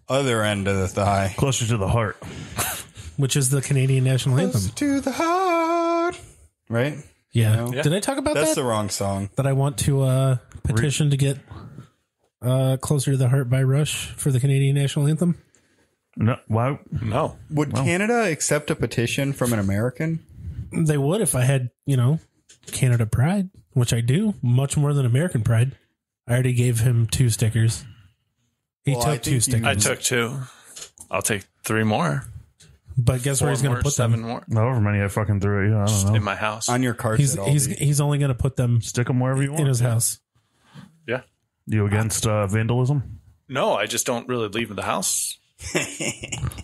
other end of the thigh. Closer to the heart. Which is the Canadian national anthem. Closer to the heart. Right? Yeah. No? Did I talk about That's that? the wrong song. That I want to petition to get Closer to the Heart by Rush for the Canadian national anthem? No. Why? No. Would Canada accept a petition from an American? They would if I had, Canada Pride, which I do, much more than American Pride. I already gave him 2 stickers. He took 2 stickers. I took 2. I'll take 3 more. But guess where he's going to put 7 them? more. However many I fucking threw at you. I don't know. In my house. On your cards at Aldi. He's only going to put them Stick them wherever you want. in his house. Yeah. You against vandalism? No, I just don't really leave the house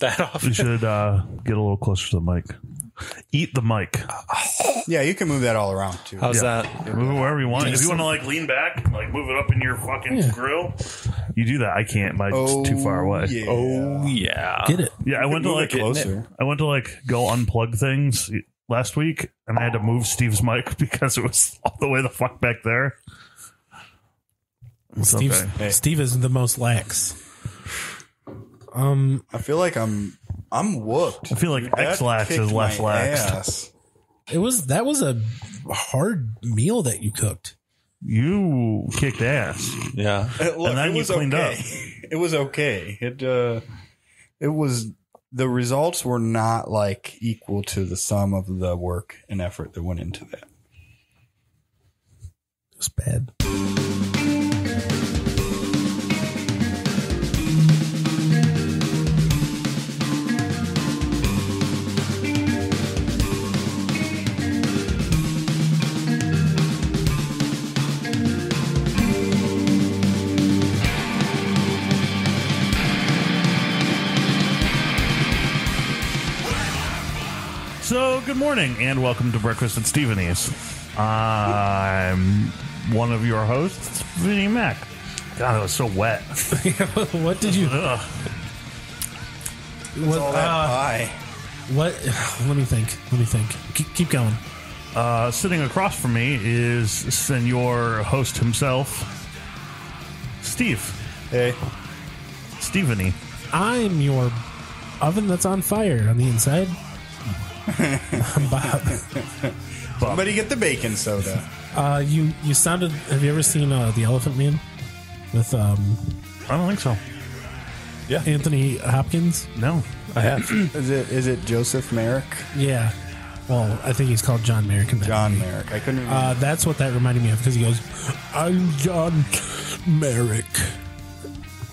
that often. You should get a little closer to the mic. Eat the mic. Yeah, you can move that all around, too. How's that? Move it wherever you want. If you want to lean back, move it up in your fucking grill, you do that. I can't. It's too far away. Yeah. Oh, yeah. Get it. Yeah, I went to closer. I went to go unplug things last week, and I had to move Steve's mic because it was all the way the fuck back there. It's okay. Steve is the most lax. I feel like I'm whooped. I feel like X-Lax is less lax. That was a hard meal that you cooked. You kicked ass. Yeah. Look, and then you cleaned up. It was okay. It was, the results were not equal to the sum of the work and effort that went into that. It was bad. So, good morning, and welcome to Breakfast at Steveny's. I'm one of your hosts, Vinny Mac. God, it was so wet. What did you... What's all that pie? What? Let me think. Keep going. Sitting across from me is Senor Host himself, Steve. Hey. Steveny. I'm your oven that's on fire on the inside. I'm Bob. Somebody get the baking soda. You sounded... Have you ever seen The Elephant Man? With, I don't think so. Yeah. Anthony Hopkins? No. I have. Is it Joseph Merrick? Yeah. Well, I think he's called John Merrick. John Merrick. I couldn't remember. That's what that reminded me of, because he goes, I'm John Merrick.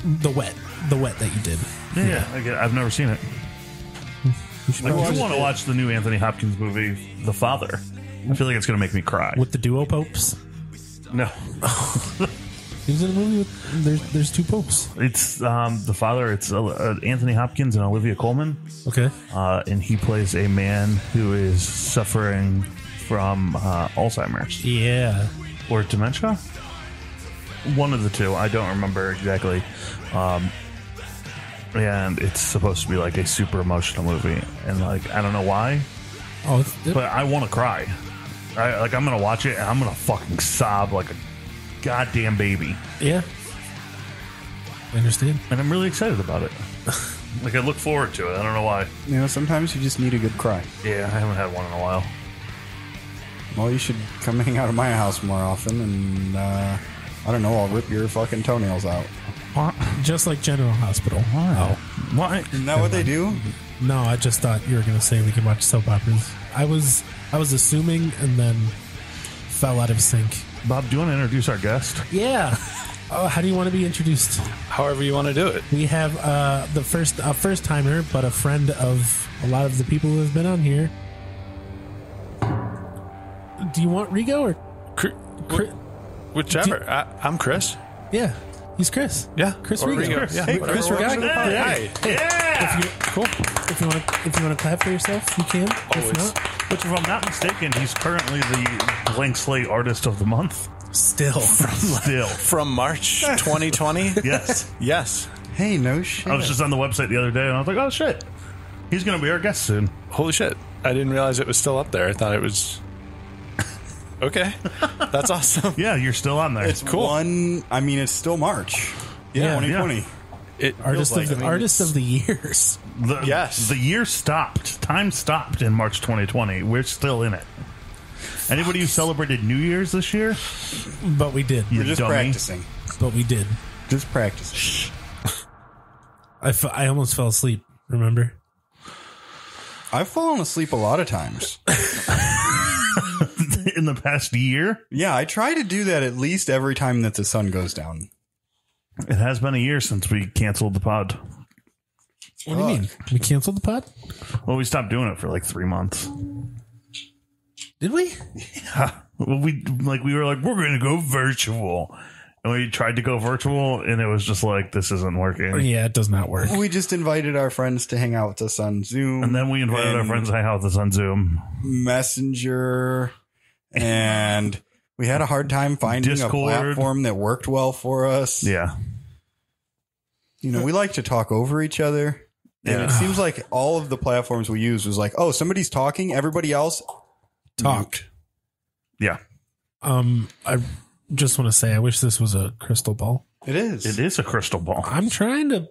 The wet that you did. Yeah. I've never seen it. I do want to watch the new Anthony Hopkins movie, The Father. I feel like it's going to make me cry. With the duo popes? No. He was in a movie with... There's 2 popes. It's The Father. It's Anthony Hopkins and Olivia Colman. Okay. And he plays a man who is suffering from Alzheimer's. Yeah. Or dementia? One of the 2. I don't remember exactly. And it's supposed to be a super emotional movie. And I don't know why. But I want to cry. I'm going to watch it and I'm going to fucking sob like a goddamn baby. Yeah. I understand. And I'm really excited about it. I look forward to it. I don't know why. Sometimes you just need a good cry. Yeah, I haven't had one in a while. Well, you should come hang out at my house more often, and I don't know, I'll rip your fucking toenails out. What? Just like General Hospital. Wow. Why? Isn't that what they do? No, I just thought you were going to say we can watch soap operas. I was assuming, and then fell out of sync. Bob, do you want to introduce our guest? Yeah. How do you want to be introduced? However you want to do it. We have a first timer, but a friend of a lot of the people who have been on here. Do you want Rigo or Whichever. I'm Chris. Yeah, he's Chris. Yeah, Chris or Rigo. Rigo. Yeah, Hey, Chris Regotti. Hey. Yeah. If you want to clap for yourself, you can. Always. If not, Which, if I'm not mistaken, he's currently the Blank Slate Artist of the Month. still. From March 2020. Yes. Yes. Hey, no shit. I was just on the website the other day, and I was like, oh, shit. He's going to be our guest soon. Holy shit. I didn't realize it was still up there. I thought it was... Okay. That's awesome. Yeah, you're still on there. It's cool. it's still March. Yeah, 2020. Artist of the years. The year stopped. Time stopped in March 2020. We're still in it. Anybody who celebrated New Year's this year? But we did. We're just practicing. But we did. Just practicing. I almost fell asleep, remember? I've fallen asleep a lot of times. In the past year? Yeah, I try to do that at least every time that the sun goes down. It has been a year since we canceled the pod. What do you mean? We canceled the pod? Well, we stopped doing it for like 3 months. Did we? Yeah. Well, we were like, we're going to go virtual. And we tried to go virtual, and it was just like, this isn't working. Yeah, it does not work. We just invited our friends to hang out with us on Zoom. And then we invited our friends to hang out with us on Zoom. Messenger. And we had a hard time finding Discord. A platform that worked well for us. Yeah. You know, we like to talk over each other. And it seems like all of the platforms we used was like, oh, somebody's talking. Everybody else talked. Yeah. I just want to say, I wish this was a crystal ball. It is. It is a crystal ball. I'm trying to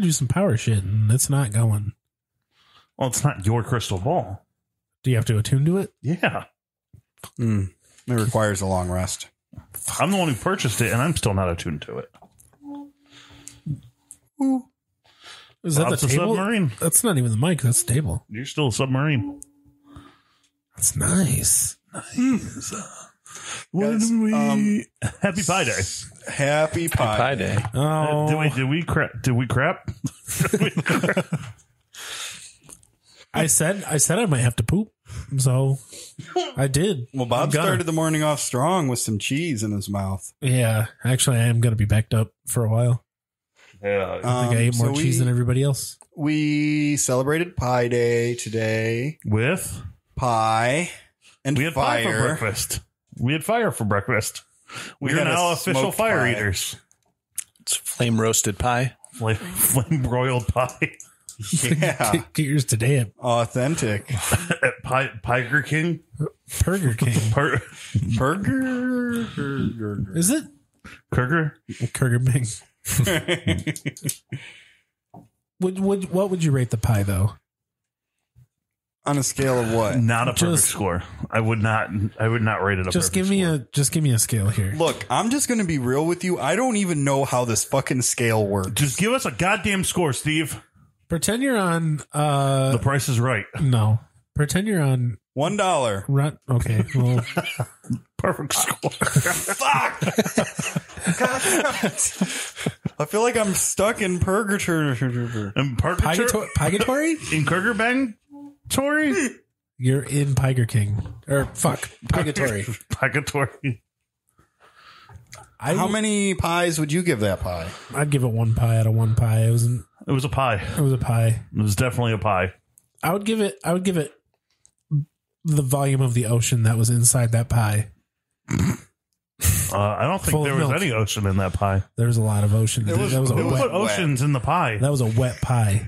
do some power shit, and it's not going. Well, it's not your crystal ball. Do you have to attune to it? Yeah. It requires a long rest. I'm the one who purchased it, and I'm still not attuned to it. Ooh. Is that the table? Submarine? That's not even the mic. That's the table. You're still a submarine. That's nice. Nice. Guys, Happy Pie Day. Happy Pie Day. Oh, Did we crap? I said I might have to poop, so I did. Well, Bob started the morning off strong with some cheese in his mouth. Yeah, actually, I am going to be backed up for a while. Yeah, I think I ate more cheese than everybody else. We celebrated Pie Day today with pie and we had fire. Pie for breakfast. We had fire for breakfast. We are now official fire eaters. It's flame roasted pie. Flame broiled pie. Yeah. Get yours today at Authentic. At Piger King? Burger King. Burger. Is it? Kurger Bing. What would you rate the pie, though? On a scale of what? Not a perfect score. I would not rate it a just perfect give me score. Just give me a scale here. Look, I'm just going to be real with you. I don't even know how this fucking scale works. Just give us a goddamn score, Steve. Pretend you're on The Price is Right. No. Pretend you're on $1. Okay. Well, perfect score. Fuck. God damn it. I feel like I'm stuck in purgatory. Piegatory? In Kurgerbang? Tory? You're in Piger King. Or fuck. Piegatory. Piegatory. How many pies would you give that pie? I'd give it 1 pie out of 1 pie. It was a pie. It was a pie. It was definitely a pie. I would give it the volume of the ocean that was inside that pie. I don't think there was any ocean in that pie. There was a lot of ocean. That was a wet. Put oceans in the pie. That was a wet pie.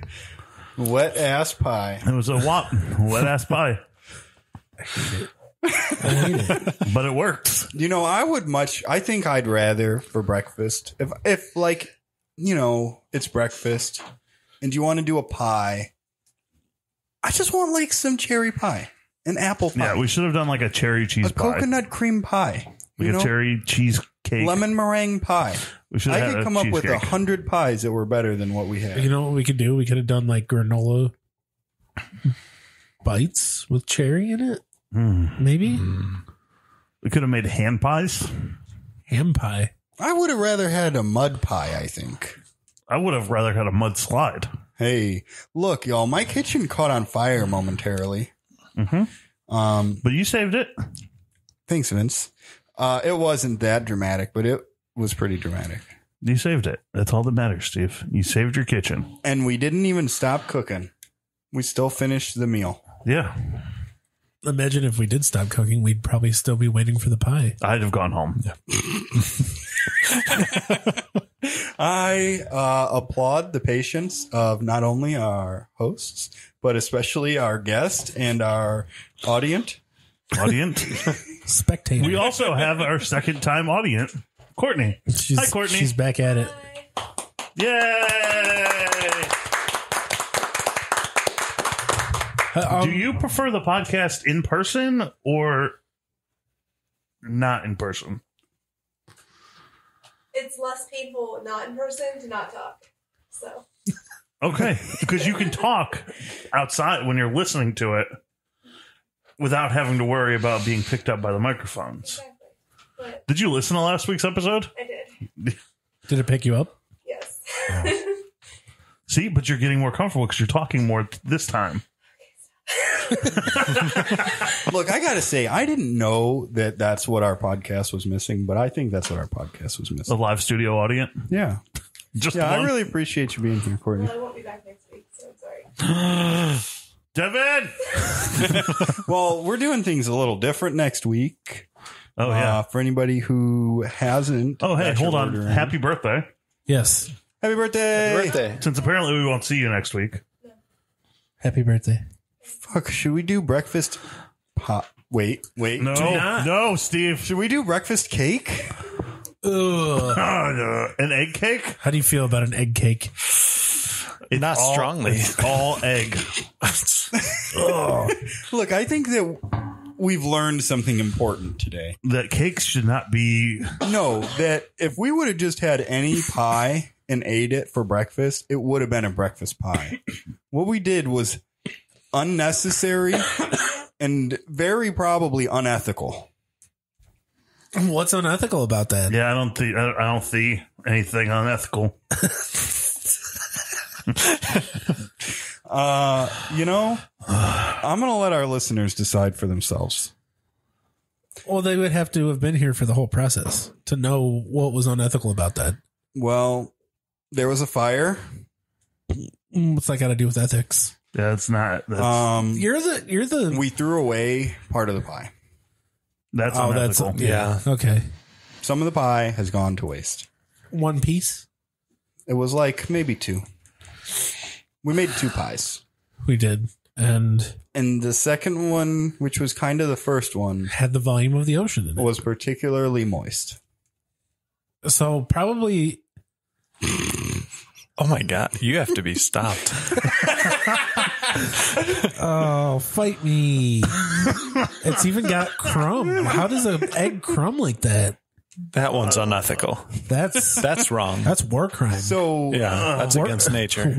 Wet ass pie. It was a wet ass pie. I hate it. But it works. You know, I think I'd rather for breakfast if like, you know, it's breakfast and you want to do a pie. I just want like some cherry pie, an apple pie. Yeah, we should have done like a cherry cheese pie. Coconut cream pie. Like a cherry cheesecake. Lemon meringue pie. I could come up with 100 pies that were better than what we had. You know what we could do? We could have done like granola bites with cherry in it. Maybe. We could have made hand pies. Ham pie. I would have rather had a mud pie, I think. I would have rather had a mud slide. Hey, look, y'all, my kitchen caught on fire momentarily. But you saved it. Thanks, Vince. It wasn't that dramatic, but it was pretty dramatic. You saved it. That's all that matters, Steve. You saved your kitchen. And we didn't even stop cooking. We still finished the meal. Yeah. Imagine if we did stop cooking, we'd probably still be waiting for the pie. I'd have gone home. Yeah. I applaud the patience of not only our hosts, but especially our guest and our audience. Spectator. We also have our second time audience, Courtney. Hi, Courtney. She's back at it. Yay! Do you prefer the podcast in person or not in person? It's less painful not in person to not talk. So. Okay, because you can talk outside when you're listening to it without having to worry about being picked up by the microphones. Exactly. But Did you listen to last week's episode? I did. Did it pick you up? Yes. See, but you're getting more comfortable because you're talking more this time. Look, I gotta say, I didn't know that that's what our podcast was missing, but I think that's what our podcast was A missing. live studio audience. Yeah, Just yeah. one? I really appreciate you being here, Courtney. Well, I won't be back next week, so I'm sorry. Devin! Well, we're doing things a little different next week. Oh, yeah. For anybody who hasn't. Oh, hey, got your hold on. order in. Happy birthday. Yes. Happy birthday! Happy birthday. Since apparently we won't see you next week. Happy birthday. Fuck, should we do breakfast pop? Wait. No, not. no, Steve. Should we do breakfast cake? Ugh. An egg cake? How do you feel about an egg cake? It's Not strongly. It's all egg. Look, I think that we've learned something important today. That cakes should not be. No, that if we would have just had any pie and ate it for breakfast, it would have been a breakfast pie. What we did was unnecessary and very probably unethical. What's unethical about that? Yeah, I don't see anything unethical. I'm going to let our listeners decide for themselves. Well, they would have to have been here for the whole process to know what was unethical about that. Well, there was a fire. What's that got to do with ethics? Yeah, it's not. That's, You're the. We threw away part of the pie. that's Oh, unethical. yeah. Okay. Some of the pie has gone to waste. One piece. It was like maybe 2. We made 2 pies. We did, and And the second one, which was kind of the first one, had the volume of the ocean in it. was particularly moist. So probably. Oh my God. You have to be stopped. Oh, fight me! It's even got crumb. How does an egg crumb like that? That one's unethical. That's wrong. That's war crime. So Yeah, that's against nature.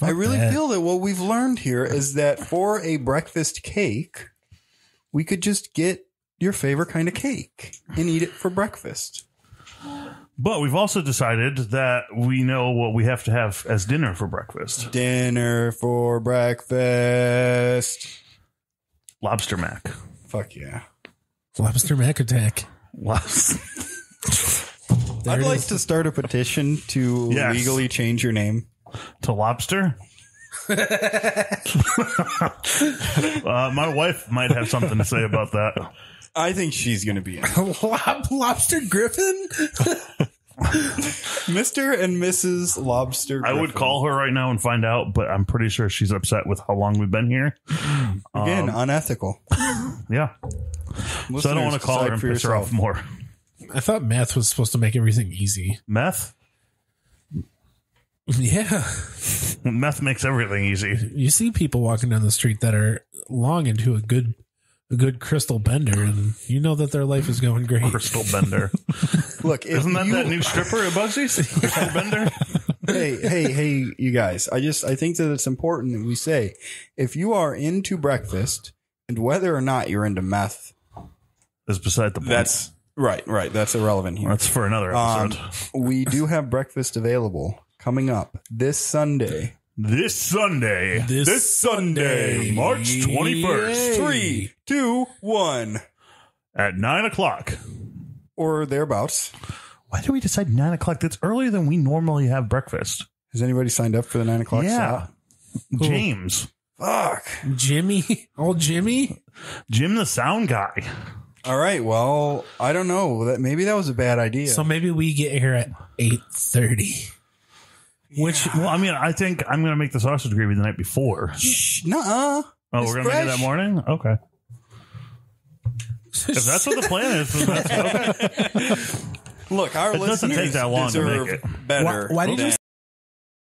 I really feel that what we've learned here is that for a breakfast cake, we could just get your favorite kind of cake and eat it for breakfast. But we've also decided that we know what we have to have as dinner for breakfast. Dinner for breakfast. Lobster mac. Fuck yeah. Lobster mac attack. I'd like to start a petition to Yes. legally change your name. To lobster? My wife might have something to say about that. I think she's going to be in. Lobster Griffin? Mr. and Mrs. Lobster I would Griffin. call her right now and find out, but I'm pretty sure she's upset with how long we've been here. Again, unethical. Yeah. So I don't want to call her and piss her off more. I thought math was supposed to make everything easy. Meth? Yeah. Meth makes everything easy. You see people walking down the street that are long into a good crystal bender, and you know that their life is going great. Crystal Bender. Look, if Isn't that you, that new stripper at Bugsy's? Crystal Bender? hey, you guys. I think that it's important that we say, if you are into breakfast, and whether or not you're into meth, Is beside the point. that's right. That's irrelevant here. That's for another episode. We do have breakfast available coming up this Sunday. This Sunday. This Sunday, March 21st. 3, 2, 1, At 9 o'clock. or thereabouts. Why did we decide 9 o'clock? That's earlier than we normally have breakfast. Has anybody signed up for the 9 o'clock Yeah. slot? James. Fuck. Jimmy? Old Jimmy? Jim the sound guy. All right. Well, I don't know. Maybe that was a bad idea. So maybe we get here at 8:30. Well, I mean, I think I'm going to make the sausage gravy the night before. Nuh-uh. Oh, It's we're going to make it that fresh. morning? Okay. If that's what the plan is, then that's okay. Look, our It doesn't listeners take that long to deserve make it. better. Why did you than